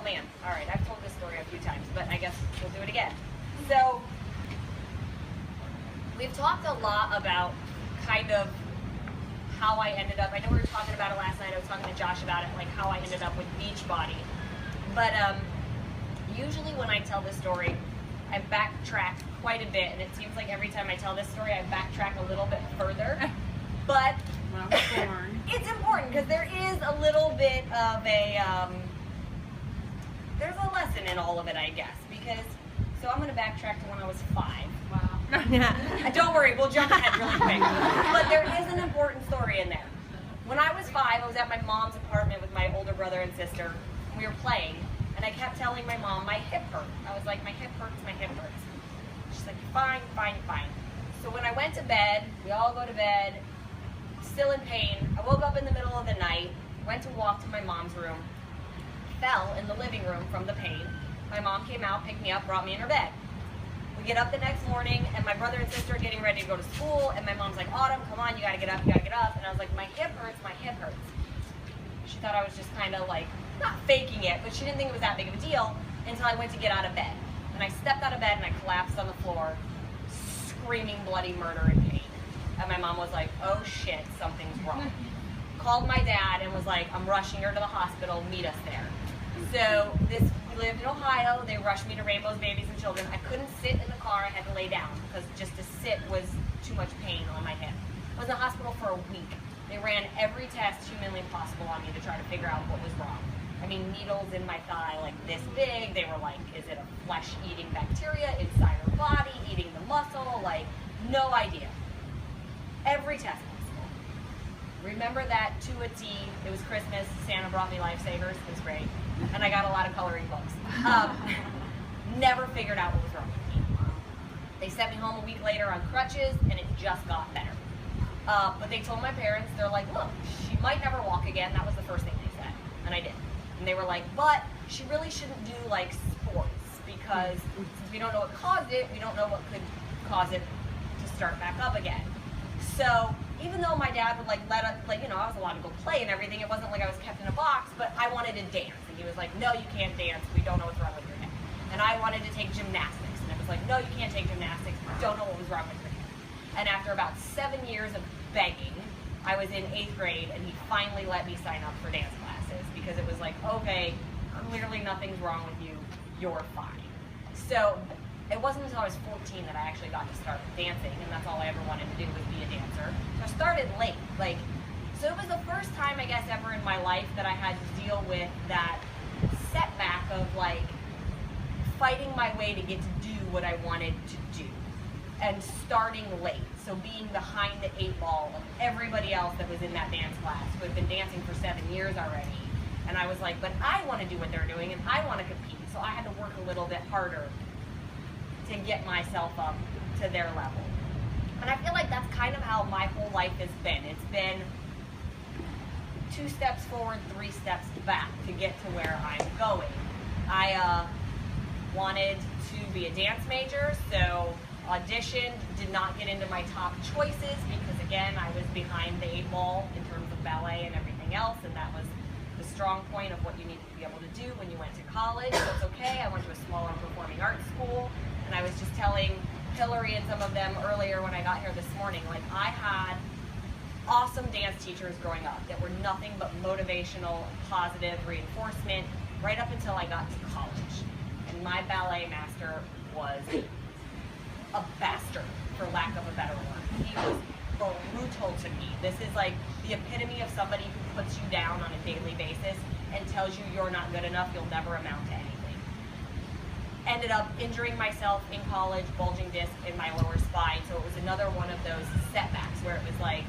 man. All right, I've told this story a few times, but I guess we'll do it again. So we've talked a lot about kind of how I ended up. I know we were talking about it last night. I was talking to Josh about it, like how I ended up with Beachbody. But usually when I tell this story, I backtrack quite a bit, and it seems like every time I tell this story, I backtrack a little bit further. But it's important because there is a little bit of a, there's a lesson in all of it, I guess. Because, so I'm going to backtrack to when I was 5. Wow. Don't worry, we'll jump ahead really quick. But there is an important story in there. When I was 5, I was at my mom's apartment with my older brother and sister. We were playing, and I kept telling my mom my hip hurt. I was like, my hip hurts, my hip hurts. She's like, fine, fine, fine. So when I went to bed, we all go to bed, still in pain. I woke up in the middle of the night, went to walk to my mom's room, fell in the living room from the pain. My mom came out, picked me up, brought me in her bed. We get up the next morning, and my brother and sister are getting ready to go to school, and my mom's like, Autumn, come on, you gotta get up, you gotta get up. And I was like, my hip hurts, my hip hurts. She thought I was just kind of like, not faking it, but she didn't think it was that big of a deal until I went to get out of bed. And I stepped out of bed and I collapsed on the floor, screaming bloody murder and pain. And my mom was like, oh shit, something's wrong. Called my dad and was like, I'm rushing her to the hospital, meet us there. So we lived in Ohio, they rushed me to Rainbow's Babies and Children. I couldn't sit in the car, I had to lay down because just to sit was too much pain on my hip. I was in the hospital for a week. They ran every test humanly possible on me to try to figure out what was wrong. I mean, needles in my thigh like this big. They were like, is it a flesh-eating bacteria inside her body, eating the muscle? Like, no idea. Every test possible. Remember that to a T. It was Christmas. Santa brought me lifesavers. It was great. And I got a lot of coloring books. Never figured out what was wrong with me. They sent me home a week later on crutches, and it just got better. But they told my parents, they're like, look, she might never walk again. That was the first thing they said. And I did. And they were like, but she really shouldn't do like sports because since we don't know what caused it, we don't know what could cause it to start back up again. So even though my dad would like let us, like, you know, I was allowed to go play and everything, it wasn't like I was kept in a box, but I wanted to dance. And he was like, no, you can't dance. We don't know what's wrong with your hip. And I wanted to take gymnastics. And it was like, no, you can't take gymnastics. We don't know what was wrong with your hip. And after about 7 years of begging, I was in 8th grade and he finally let me sign up for dance classes because it was like, okay, clearly nothing's wrong with you, you're fine. So it wasn't until I was 14 that I actually got to start dancing, and that's all I ever wanted to do was be a dancer. So I started late, so it was the first time I guess ever in my life that I had to deal with that setback of like fighting my way to get to do what I wanted to do. And starting late, so being behind the 8 ball of everybody else that was in that dance class who had been dancing for 7 years already. And I was like, but I want to do what they're doing and I want to compete, so I had to work a little bit harder to get myself up to their level. And I feel like that's kind of how my whole life has been. It's been 2 steps forward, 3 steps back to get to where I'm going. I wanted to be a dance major, so auditioned, did not get into my top choices because again, I was behind the 8 ball in terms of ballet and everything else, and that was the strong point of what you needed to be able to do when you went to college. So it's okay, I went to a smaller performing arts school, and I was just telling Hillary and some of them earlier when I got here this morning, like I had awesome dance teachers growing up that were nothing but motivational, positive reinforcement right up until I got to college. And my ballet master was a bastard, for lack of a better word. He was brutal to me. This is like the epitome of somebody who puts you down on a daily basis and tells you you're not good enough, you'll never amount to anything. Ended up injuring myself in college, bulging disc in my lower spine, so it was another one of those setbacks where it was like,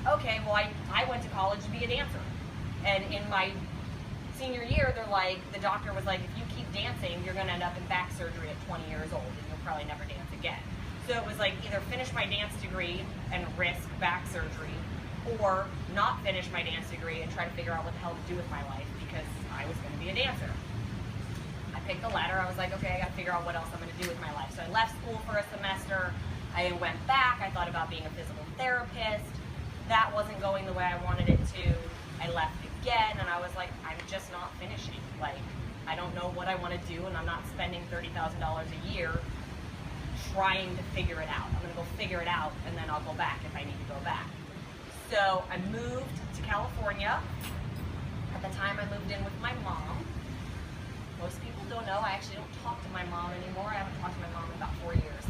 okay, well I went to college to be a dancer. And in my senior year, they're like, the doctor was like, if you keep dancing, you're gonna end up in back surgery at 20 years old and you'll probably never dance again. So it was like either finish my dance degree and risk back surgery, or not finish my dance degree and try to figure out what the hell to do with my life because I was gonna be a dancer. I picked the latter. I was like, okay, I gotta figure out what else I'm gonna do with my life. So I left school for a semester. I went back. I thought about being a physical therapist. That wasn't going the way I wanted it to. I left again, and I was like, I'm just not finishing. Like, I don't know what I want to do, and I'm not spending $30,000 a year trying to figure it out. I'm going to go figure it out, and then I'll go back if I need to go back. So I moved to California. At the time, I moved in with my mom. Most people don't know, I actually don't talk to my mom anymore. I haven't talked to my mom in about 4 years.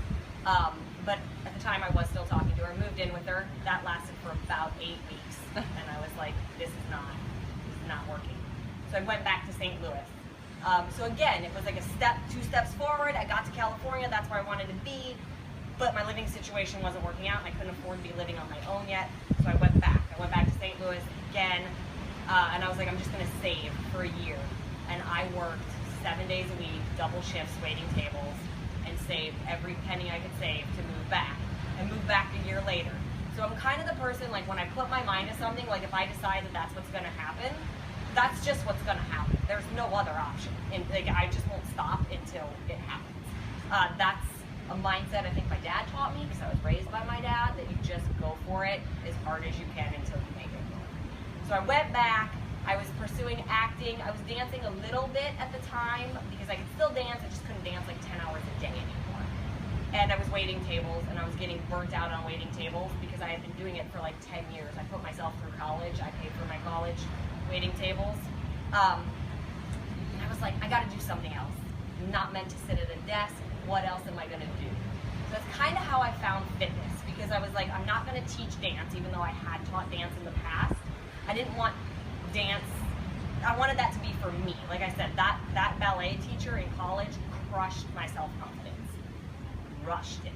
But at the time, I was still talking to her. I moved in with her. That lasted for about 8 weeks. And I was like, this is not working. So I went back to St. Louis. So again, it was like a step, 2 steps forward. I got to California, that's where I wanted to be. But my living situation wasn't working out, and I couldn't afford to be living on my own yet. So I went back. I went back to St. Louis again. And I was like, I'm just going to save for a year. And I worked 7 days a week, double shifts, waiting tables, and saved every penny I could save to move back. And moved back a year later. So I'm kind of the person, like when I put my mind to something, like if I decide that that's what's going to happen, that's just what's going to happen. There's no other option. And like, I just won't stop until it happens. That's a mindset I think my dad taught me, because I was raised by my dad, that you just go for it as hard as you can until you make it work. So I went back. I was pursuing acting. I was dancing a little bit at the time because I could still dance. I just couldn't dance like 10 hours a day anymore. And I was waiting tables, and I was getting burnt out on waiting tables because I had been doing it for like 10 years. I put myself through college. I paid for my college waiting tables. And I was like, I got to do something else. I'm not meant to sit at a desk. What else am I going to do? So that's kind of how I found fitness, because I was like, I'm not going to teach dance, even though I had taught dance in the past. I didn't want dance, I wanted that to be for me. Like I said, that ballet teacher in college crushed my self-confidence. Rushed it.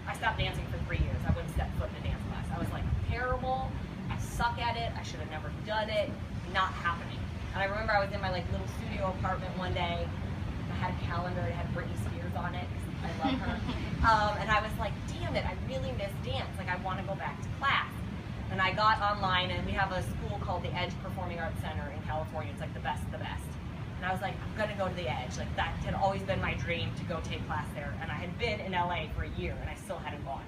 I stopped dancing for 3 years. I wouldn't step foot in a dance class. I was like, terrible. I suck at it. I should have never done it. Not happening. And I remember I was in my like little studio apartment one day. I had a calendar. It had Britney Spears on it. I love her. And I was like, damn it, I really miss dance. Like, I want to go back to class. And I got online, and we have a school called the Edge Performing Arts Center in California. It's like the best of the best. And I was like, I'm going to go to the Edge. Like, that had always been my dream, to go take class there. And I had been in LA for a year, and I still hadn't gone.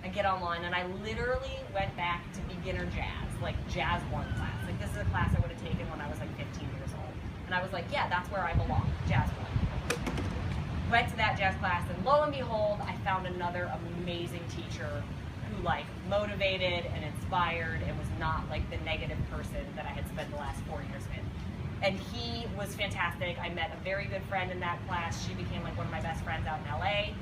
I get online, and I literally went back to beginner jazz, like Jazz 1 class. Like, this is a class I would have taken when I was like 15 years old. And I was like, yeah, that's where I belong, Jazz 1. Went to that jazz class, and lo and behold, I found another amazing teacher who like motivated and inspired and was not like the negative person that I had spent the last 4 years with. And he was fantastic. I met a very good friend in that class. She became like one of my best friends out in LA.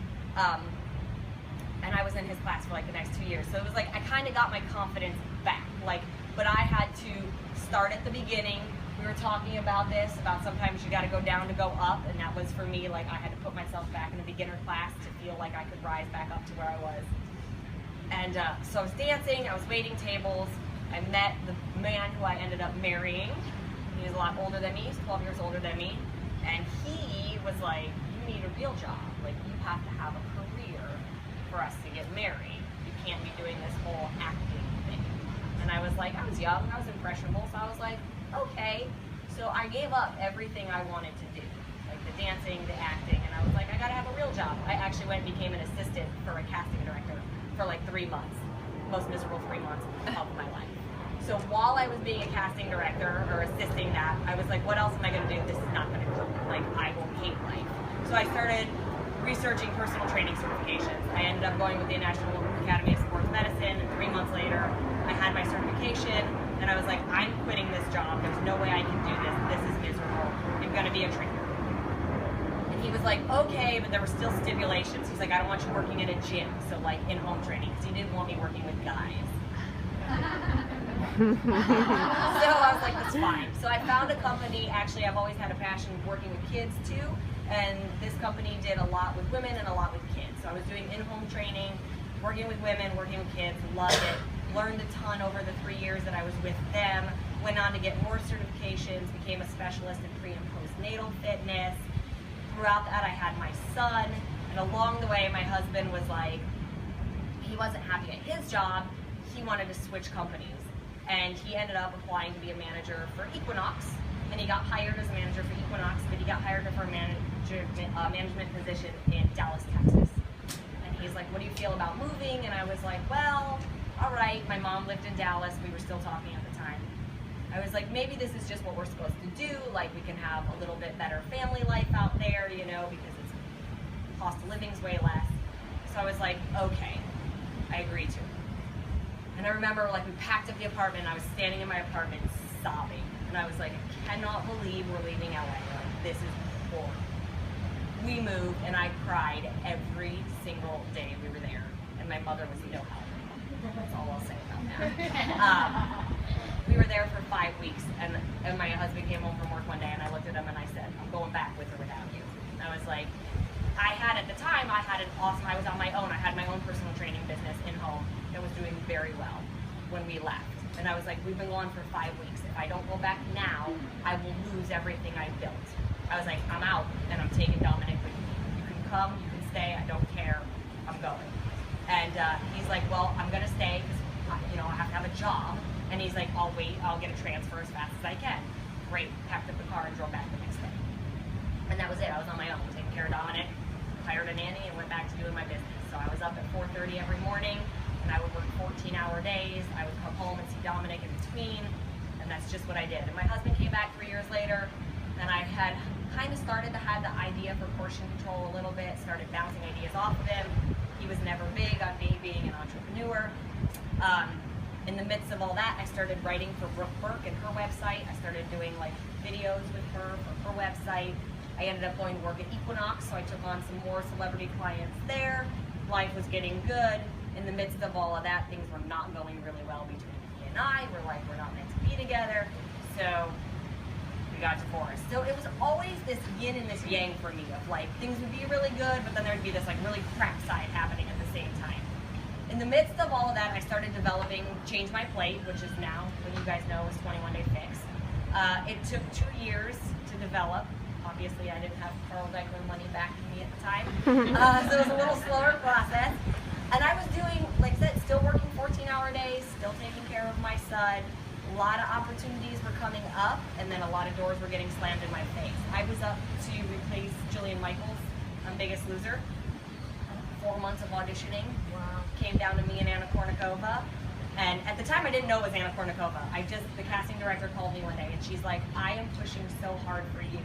And I was in his class for like the next 2 years. So it was like, I kind of got my confidence back. Like, but I had to start at the beginning. We were talking about this, about sometimes you got to go down to go up. And that was for me, like I had to put myself back in a beginner class to feel like I could rise back up to where I was. And so I was dancing, I was waiting tables. I met the man who I ended up marrying. He was a lot older than me, he's 12 years older than me. And he was like, you need a real job. Like, you have to have a career for us to get married. You can't be doing this whole acting thing. And I was like, I was young, I was impressionable, so I was like, okay. So I gave up everything I wanted to do. Like the dancing, the acting, and I was like, I gotta have a real job. I actually went and became an assistant for a casting director for like 3 months. Most miserable 3 months of my life. So while I was being a casting director or assisting that, I was like, what else am I going to do? This is not going to come. Like, I will hate life. So I started researching personal training certifications. I ended up going with the National Academy of Sports Medicine, and 3 months later, I had my certification, and I was like, I'm quitting this job. There's no way I can do this. This is miserable. I'm going to be a trainer. And he was like, okay, but there were still stipulations. He's like, I don't want you working in a gym, so like in home training, because he didn't want me working with guys. So I was like, that's fine. So I found a company. Actually, I've always had a passion of working with kids too, and this company did a lot with women and a lot with kids. So I was doing in-home training, working with women, working with kids, loved it. Learned a ton over the 3 years that I was with them. Went on to get more certifications, became a specialist in pre and postnatal fitness. Throughout that, I had my son, and along the way, my husband was like, he wasn't happy at his job. He wanted to switch companies. And he ended up applying to be a manager for Equinox, and he got hired as a manager for Equinox, but he got hired for a management position in Dallas, Texas. And he's like, what do you feel about moving? And I was like, well, all right. My mom lived in Dallas. We were still talking at the time. I was like, maybe this is just what we're supposed to do. Like, we can have a little bit better family life out there, you know, because it's cost of living's way less. So I was like, okay, I agreed to it. And I remember, like, we packed up the apartment, and I was standing in my apartment sobbing. And I was like, I cannot believe we're leaving LA. Like, this is horrible. We moved, and I cried every single day we were there. And my mother was no help. That's all I'll say about that. We were there for 5 weeks, and my husband came home from work one day, and I looked at him and I said, I'm going back with or without you. And I was like, at the time, I was on my own. I had my own personal training business in home that was doing very well when we left. And I was like, we've been gone for 5 weeks. If I don't go back now, I will lose everything I built. I was like, I'm out, and I'm taking Dominic with me. You can come, you can stay, I don't care, I'm going. And he's like, well, I'm gonna stay because you know, I have to have a job. And he's like, I'll wait, I'll get a transfer as fast as I can. Great, packed up the car and drove back the next day. And that was it, I was on my own, taking care of Dominic, hired a nanny, and went back to doing my business. So I was up at 4:30 every morning, and I would work 14-hour days. I would come home and see Dominic in between, and that's just what I did. And my husband came back 3 years later, and I had kind of started to have the idea for portion control a little bit, started bouncing ideas off of him. He was never big on me being an entrepreneur. In the midst of all that, I started writing for Brooke Burke and her website. I started doing like videos with her for her website. I ended up going to work at Equinox, so I took on some more celebrity clients there. Life was getting good. In the midst of all of that, things were not going really well between he and I. We're like, we're not meant to be together. So we got divorced. So it was always this yin and this yang for me of like, things would be really good, but then there'd be this like really crap side happening at the same time. In the midst of all of that, I started developing Change My Plate, which is now, what you guys know, is 21 Day Fix. It took 2 years to develop. Obviously, I didn't have Carl Declan money backing me at the time. So it was a little slower process. And I was doing, like I said, still working 14-hour days, still taking care of my son. A lot of opportunities were coming up, and then a lot of doors were getting slammed in my face. I was up to replace Jillian Michaels on Biggest Loser. 4 months of auditioning. Wow. Came down to me and Anna Kournikova. And at the time I didn't know it was Anna Kournikova. The casting director called me one day and she's like, I am pushing so hard for you.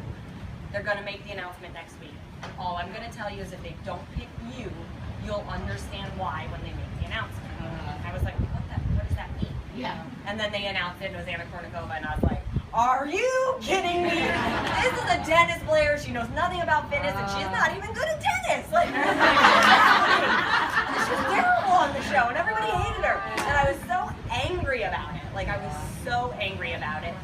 They're gonna make the announcement next week. And all I'm gonna tell you is if they don't pick you, you'll understand why when they make the announcement. I was like, what does that mean? Yeah. And then they announced it and it was Anna Kournikova and I was like, are you kidding me? This is a tennis player. She knows nothing about fitness, and she's not even good at tennis. Like, she was terrible on the show, and everybody hated her. And I was so angry about it. Like, I was so angry about it.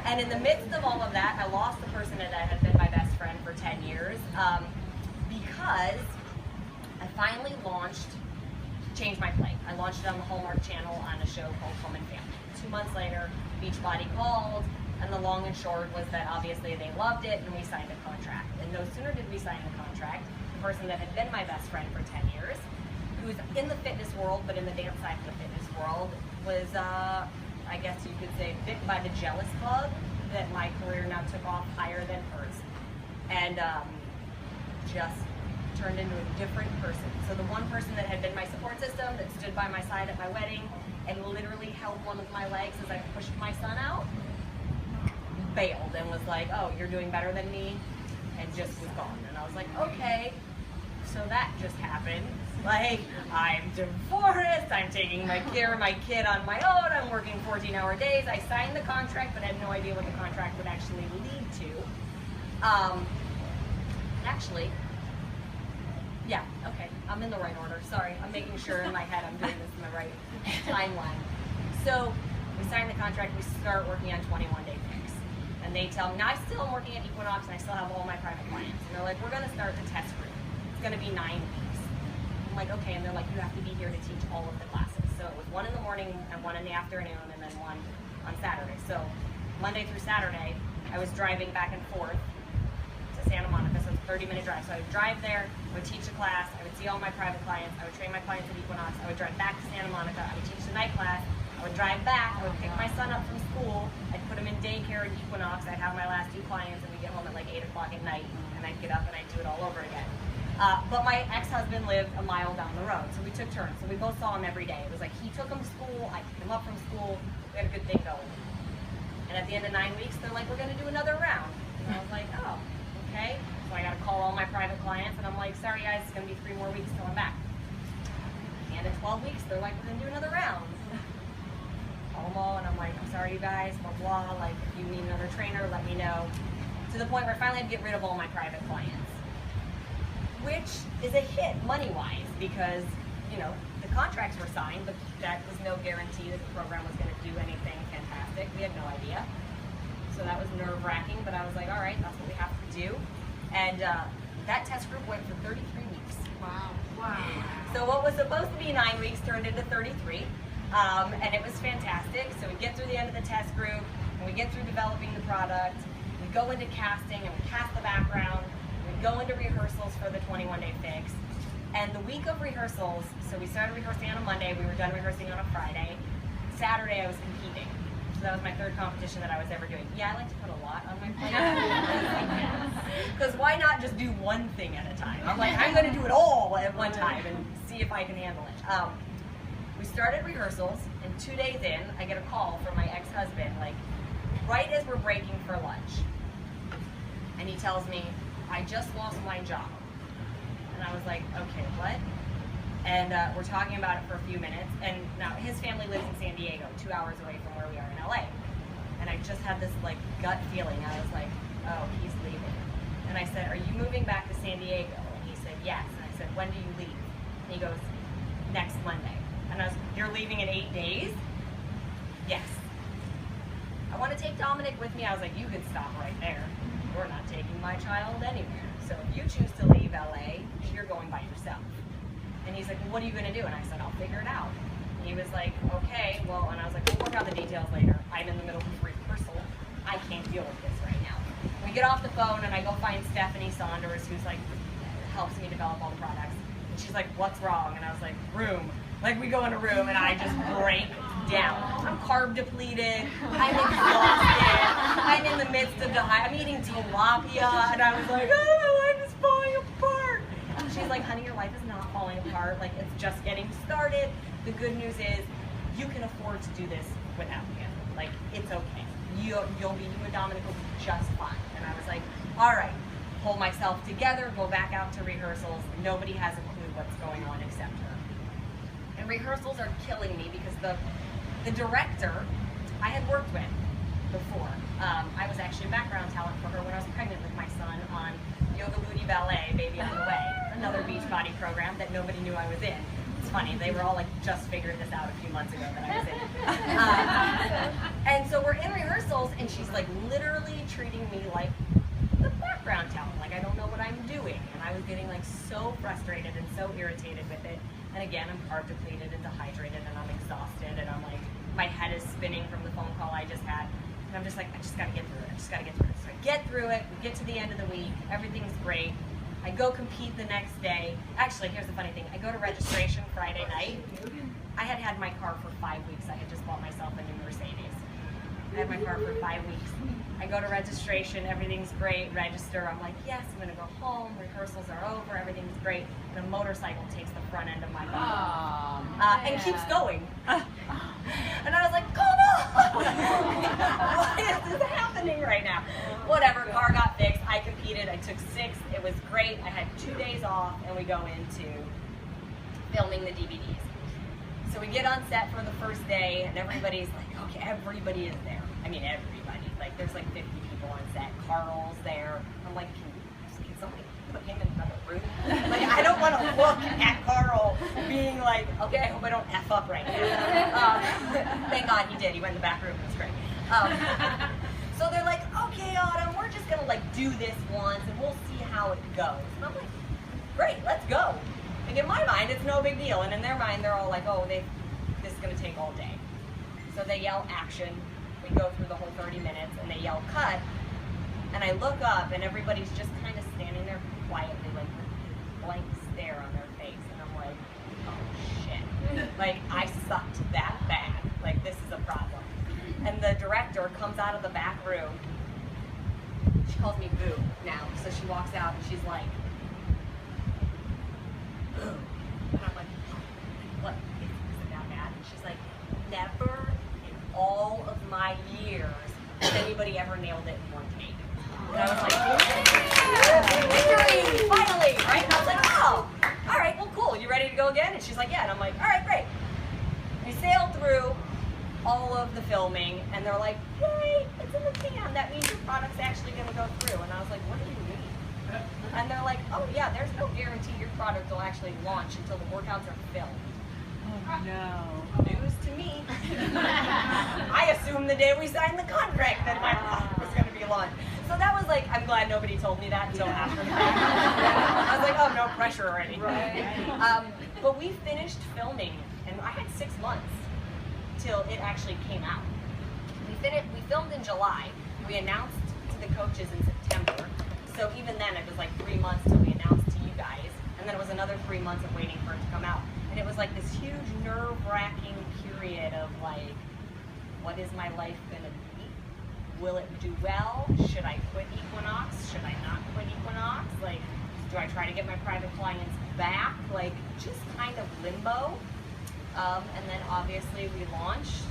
And in the midst of all of that, I lost the person that had been my best friend for 10 years because I finally launched Change My Plate. I launched it on the Hallmark Channel on a show called Home and Family. 2 months later, Beachbody called. And the long and short was that obviously they loved it and we signed a contract. And no sooner did we sign the contract, the person that had been my best friend for 10 years, who's in the fitness world, but in the dance side of the fitness world, was, I guess you could say, bit by the jealous bug that my career now took off higher than hers. And just turned into a different person. So the one person that had been my support system, that stood by my side at my wedding, and literally held one of my legs as I pushed my son out, bailed and was like, oh, you're doing better than me, and just was gone. And I was like, okay, so that just happened. Like, I'm divorced, I'm taking care of my kid on my own, I'm working 14-hour days. I signed the contract, but I had no idea what the contract would actually lead to. Actually, yeah, okay, I'm in the right order. Sorry, I'm making sure in my head I'm doing this in the right timeline. So, we signed the contract, we start working on 21 Day Fix. And they tell me, now I still am working at Equinox and I still have all my private clients. And they're like, we're gonna start the test group. It's gonna be 9 weeks. I'm like, okay, and they're like, you have to be here to teach all of the classes. So it was 1 in the morning and 1 in the afternoon and then 1 on Saturday. So Monday through Saturday, I was driving back and forth to Santa Monica, so it's a 30-minute drive. So I would drive there, I would teach a class, I would see all my private clients, I would train my clients at Equinox, I would drive back to Santa Monica, I would teach the night class, I would drive back, I would pick my son up from school, I'd put him in daycare at Equinox, I'd have my last 2 clients, and we'd get home at like 8 o'clock at night, and I'd get up and I'd do it all over again. But my ex-husband lived a mile down the road, so we took turns. So we both saw him every day. It was like he took him to school, I picked him up from school, we had a good thing going. And at the end of 9 weeks, they're like, we're gonna do another round. And I was like, oh, okay. So I gotta call all my private clients and I'm like, sorry guys, it's gonna be 3 more weeks till I'm back. At the end of 12 weeks, they're like, we're gonna do another round. Call them all and I'm like, I'm sorry you guys, blah, blah, like if you need another trainer, let me know. To the point where I finally had to get rid of all my private clients. Which is a hit money-wise because, you know, the contracts were signed, but that was no guarantee that the program was gonna do anything fantastic. We had no idea. So that was nerve-wracking, but I was like, all right, that's what we have to do. And that test group went for 33 weeks. Wow. Wow. So what was supposed to be 9 weeks turned into 33. And it was fantastic. So we get through the end of the test group, and we get through developing the product, we go into casting, and we cast the background, we go into rehearsals for the 21-day fix. And the week of rehearsals, so we started rehearsing on a Monday, we were done rehearsing on a Friday. Saturday I was competing. So that was my 3rd competition that I was ever doing. Yeah, I like to put a lot on my plate. Because why not just do one thing at a time? I'm like, I'm going to do it all at one time and see if I can handle it. We started rehearsals, and 2 days in, I get a call from my ex-husband, like, right as we're breaking for lunch. And he tells me, I just lost my job. And I was like, okay, what? And we're talking about it for a few minutes. And now his family lives in San Diego, 2 hours away from where we are in LA. And I just had this like gut feeling. I was like, oh, he's leaving. And I said, are you moving back to San Diego? And he said, yes. And I said, when do you leave? And he goes, next Monday. And I was, you're leaving in 8 days? Yes. I want to take Dominic with me. I was like, you could stop right there. You're not taking my child anywhere. So if you choose to leave LA, you're going by yourself. And he's like, well, what are you going to do? And I said, I'll figure it out. And he was like, okay, well, and I was like, we'll work out the details later. I'm in the middle of rehearsal. I can't deal with this right now. We get off the phone and I go find Stephanie Saunders, who's like, helps me develop all the products. And she's like, what's wrong? And I was like, room. Like we go in a room and I just break down. I'm carb depleted, I'm exhausted, I'm in the midst of I'm eating tilapia, and I was like, oh, my life is falling apart. And she's like, honey, your life is not falling apart, like it's just getting started. The good news is you can afford to do this without me. Like, it's okay. You and Dominic will be just fine. And I was like, all right, pull myself together, go back out to rehearsals. Nobody has a clue what's going on except her. And rehearsals are killing me because the director I had worked with before. I was actually a background talent for her when I was pregnant with my son on Yoga Booty Ballet, Baby on the Way, another Beachbody program that nobody knew I was in. It's funny, they were all like, just figured this out a few months ago that I was in. And so we're in rehearsals and she's like literally treating me like the background talent, like I don't know what I'm doing. And I was getting like so frustrated and so irritated with it. And again, I'm carb depleted and dehydrated and I'm exhausted and I'm like, my head is spinning from the phone call I just had. And I'm just like, I just gotta get through it, I just gotta get through it. So I get through it, we get to the end of the week, everything's great. I go compete the next day. Actually, here's the funny thing. I go to registration Friday night. I had had my car for 5 weeks. I had just bought myself a new Mercedes. I had my car for 5 weeks. I go to registration, everything's great, register. I'm like, yes, I'm gonna go home, rehearsals are over, everything's great. And a motorcycle takes the front end of my car and keeps going. And I was like, come on! What is this happening right now? Whatever, car got fixed, I competed, I took 6th, it was great. I had 2 days off and we go into filming the DVDs. So we get on set for the first day and everybody's like, okay, everybody is there. I mean, everybody. Like, there's like 50 people on set. Carl's there. I'm like, can somebody put him in another room? Like, I don't want to look at Carl being like, okay, I hope I don't F up right now. Thank God he did. He went in the back room. It was great. So they're like, okay, Autumn, we're just going to like do this once and we'll see how it goes. And I'm like, great, let's go. And in my mind, it's no big deal. And in their mind, they're all like, oh, this is going to take all day. So they yell action. We go through the whole 30 minutes and they yell cut. And I look up and everybody's just kind of standing there quietly, like with this blank stare on their face. And I'm like, oh shit. Like, I sucked that bad. Like, this is a problem. And the director comes out of the back room. She calls me Boo now. So she walks out and she's like, Boo. And I'm like, what? Is it that bad? And she's like, never in all of my years nailed it in one take. And I was like, yeah, victory, finally, right? And I was like, oh, all right, well, cool. You ready to go again? And she's like, yeah. And I'm like, all right, great. We sailed through all of the filming, and they're like, yay, it's in the can. That means your product's actually going to go through. And I was like, what do you mean? And they're like, oh, yeah, there's no guarantee your product will actually launch until the workouts are filmed. Oh, no. News to me. I assumed the day we signed the contract that my product was going to be launched. So that was like, I'm glad nobody told me that until after the fact. I was like, oh, no pressure or anything. Right. But we finished filming, and I had 6 months till it actually came out. We filmed in July. We announced to the coaches in September. So even then, it was like 3 months till we announced to you guys. And then it was another 3 months of waiting for it to come out. And it was like this huge nerve-wracking period of like, what is my life gonna be? Will it do well? Should I quit Equinox? Should I not quit Equinox? Like, do I try to get my private clients back? Like, just kind of limbo. And then obviously we launched,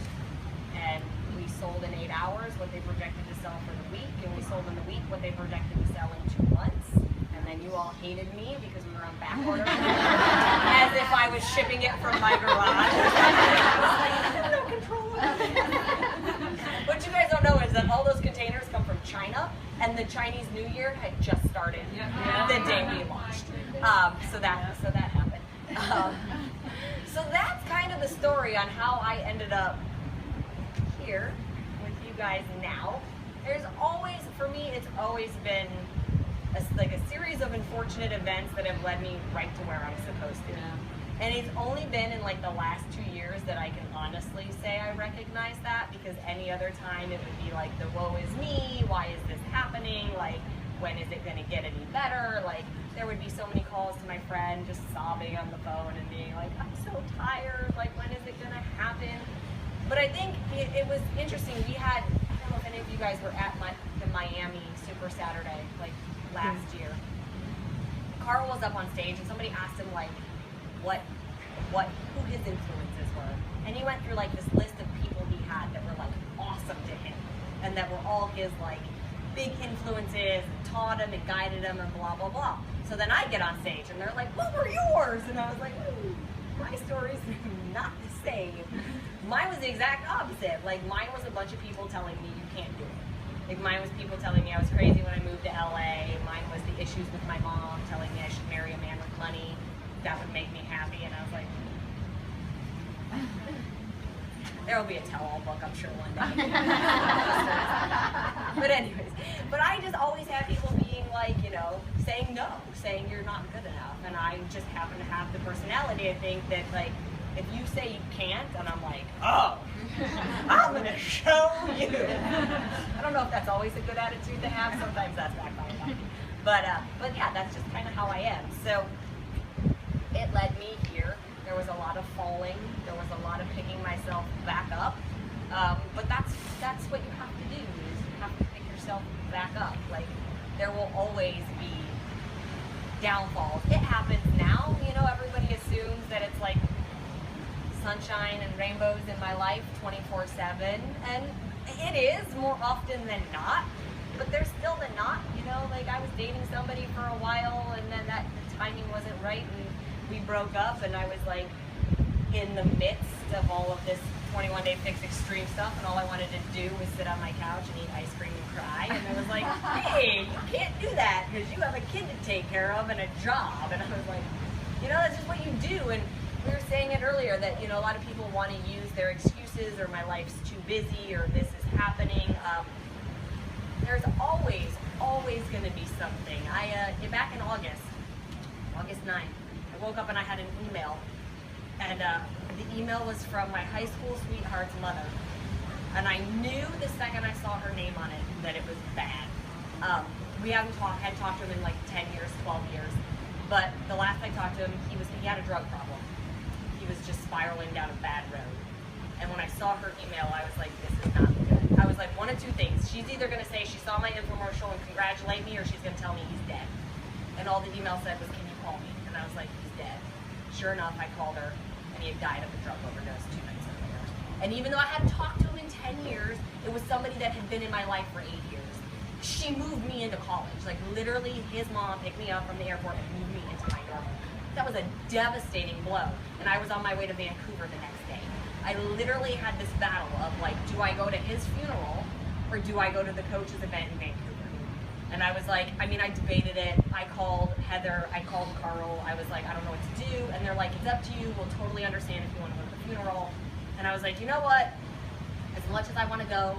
and we sold in 8 hours what they projected to sell for the week, and we sold in the week what they projected to sell in 2 months. And then you all hated me because we were on back order, as if I was shipping it from my garage. I have no control over it. What you guys don't know is that all those containers come from China, and the Chinese New Year had just started the day we launched. So that happened. So that's kind of the story on how I ended up here with you guys now. There's always, for me, it's always been like a series of unfortunate events that have led me right to where I'm supposed to. And it's only been in like the last 2 years that I can honestly say I recognize that, because any other time it would be like the woe is me, why is this happening, like when is it gonna get any better? Like there would be so many calls to my friend just sobbing on the phone and being like, I'm so tired, like when is it gonna happen? But I think it was interesting. We had, I don't know if any of you guys were at the Miami Super Saturday, like last year. Carl was up on stage and somebody asked him like who his influences were. And he went through like this list of people he had that were like awesome to him and that were all his like big influences and taught him and guided him and blah, blah, blah. So then I get on stage and they're like, what were yours? And I was like, ooh, my story's not the same. Mine was the exact opposite. Like mine was a bunch of people telling me you can't do it. Like mine was people telling me I was crazy when I moved to LA. Mine was the issues with my mom telling me I should marry a man with money. That would make me happy. And I was like, there will be a tell-all book, I'm sure, one day. But anyways, but I just always have people being like, you know, saying no, saying you're not good enough. And I just happen to have the personality, I think, that like, if you say you can't, and I'm like, oh, I'm gonna show you. I don't know if that's always a good attitude to have. Sometimes that's backfired. But yeah, that's just kind of how I am. So it led me here. There was a lot of falling. There was a lot of picking myself back up. But that's what you have to do, is you have to pick yourself back up. Like there will always be downfalls. It happens now. You know, everybody assumes that it's like sunshine and rainbows in my life 24/7, and it is more often than not. But there's still the not. You know, like I was dating somebody for a while, and then the timing wasn't right, and we broke up, and I was like in the midst of all of this 21-day fix extreme stuff, and all I wanted to do was sit on my couch and eat ice cream and cry. And I was like, hey, you can't do that because you have a kid to take care of and a job. And I was like, you know, that's just what you do. And we were saying it earlier that, you know, a lot of people want to use their excuses, or my life's too busy, or this is happening. There's always going to be something. Back in August 9th, I woke up and I had an email, and the email was from my high school sweetheart's mother, and I knew the second I saw her name on it that it was bad. We hadn't talked to him in like 10 years, 12 years, but the last I talked to him, he had a drug problem. He was just spiraling down a bad road. And when I saw her email, I was like, this is not good. I was like, one of two things. She's either going to say she saw my infomercial and congratulate me, or she's going to tell me he's dead. And all the email said was, can you call me? And I was like, he's dead. Sure enough, I called her, and he had died of a drug overdose 2 nights earlier. And even though I hadn't talked to him in 10 years. It was somebody that had been in my life for 8 years. She moved me into college. Like literally his mom picked me up from the airport and moved me into my dorm. That was a devastating blow. And I was on my way to Vancouver the next day. I literally had this battle of like, do I go to his funeral or do I go to the coach's event in Vancouver? And I was like, I mean, I debated it. I called Heather, I called Carl. I was like, I don't know what to do. And they're like, it's up to you. We'll totally understand if you want to go to the funeral. And I was like, you know what? As much as I want to go,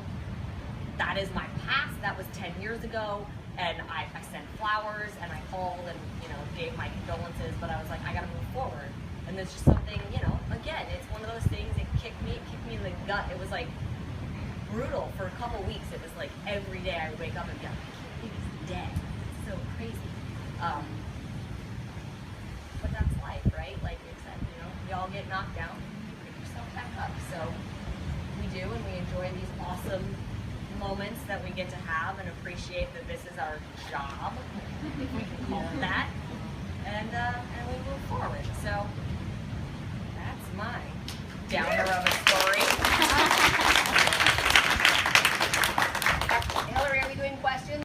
that is my past. That was 10 years ago. And I sent flowers and I called and, you know, gave my condolences. But I was like, I got to move forward. And there's just something, you know, again, it's one of those things. It kicked me in the gut. It was like brutal for a couple weeks. It was like every day I would wake up and be like, he's dead. It's so crazy. But that's life, right? Like you said, you know, we all get knocked down, you pick yourself back up. So we do, and we enjoy these awesome moments that we get to have and appreciate that this is our job, if we can call it that. And we move forward. So that's my downer of a